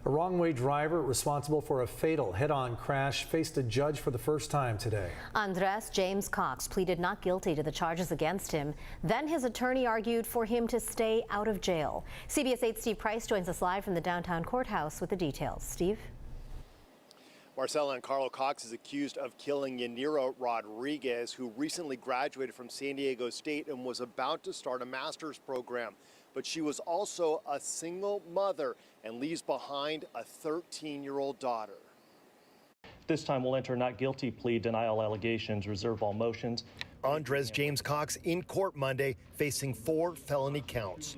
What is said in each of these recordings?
A wrong-way driver responsible for a fatal head-on crash faced a judge for the first time today. Andres James Cox pleaded not guilty to the charges against him. Then his attorney argued for him to stay out of jail. CBS 8's Steve Price joins us live from the downtown courthouse with the details. Steve? Marcella and Carlo, Cox is accused of killing Yannira Rodriguez, who recently graduated from San Diego State and was about to start a master's program. But she was also a single mother and leaves behind a 13-year-old daughter. This time we'll enter a not guilty plea, denial allegations, reserve all motions. Andres James Cox in court Monday facing 4 felony counts.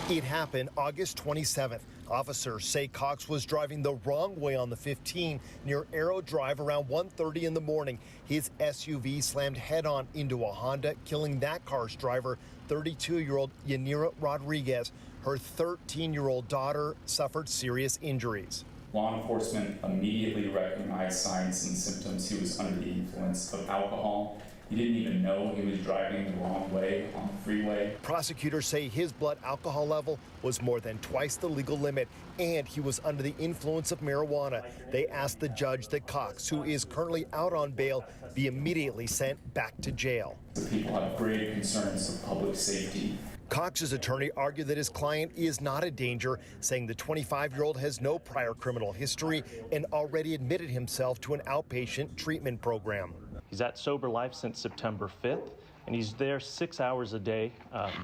It happened August 27th. Officers say Cox was driving the wrong way on the 15 near Arrow Drive around 1:30 in the morning. His SUV slammed head-on into a Honda, killing that car's driver, 32-year-old Yannira Rodriguez. Her 13-year-old daughter suffered serious injuries. Law enforcement immediately recognized signs and symptoms. He was under the influence of alcohol. He didn't even know he was driving the wrong way on the freeway. Prosecutors say his blood alcohol level was more than twice the legal limit, and he was under the influence of marijuana. They asked the judge that Cox, who is currently out on bail, be immediately sent back to jail. The people have grave concerns of public safety. Cox's attorney argued that his client is not a danger, saying the 25-year-old has no prior criminal history and already admitted himself to an outpatient treatment program. He's at Sober Life since September 5th, and he's there 6 hours a day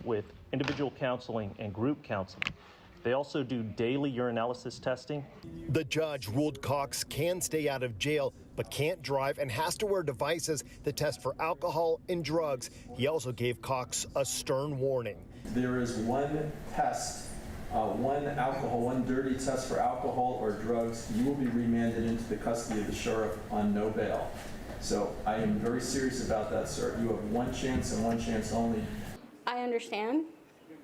with individual counseling and group counseling. They also do daily urinalysis testing. The judge ruled Cox can stay out of jail, but can't drive and has to wear devices that test for alcohol and drugs. He also gave Cox a stern warning. There is one test, one dirty test for alcohol or drugs. You will be remanded into the custody of the sheriff on no bail. So I am very serious about that, sir. You have one chance and one chance only. I understand.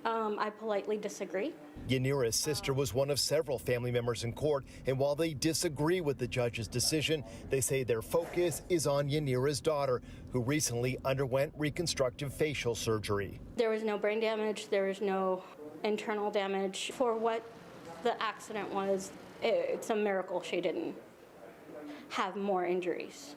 I politely disagree. Yannira's sister was one of several family members in court, and while they disagree with the judge's decision, they say their focus is on Yannira's daughter, who recently underwent reconstructive facial surgery. There was no brain damage. There was no internal damage. For what the accident was, it's a miracle she didn't have more injuries.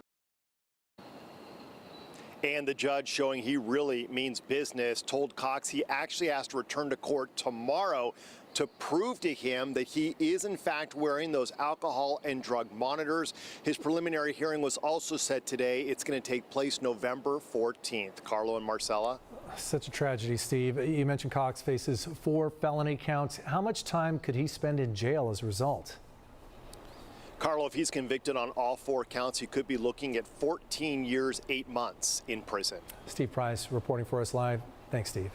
And the judge, showing he really means business, told Cox he actually has to return to court tomorrow to prove to him that he is in fact wearing those alcohol and drug monitors. His preliminary hearing was also set today. It's going to take place November 14th. Carlo and Marcella. Such a tragedy, Steve. You mentioned Cox faces 4 felony counts. How much time could he spend in jail as a result? Carlo, if he's convicted on all 4 counts, he could be looking at 14 years, 8 months in prison. Steve Price reporting for us live. Thanks, Steve.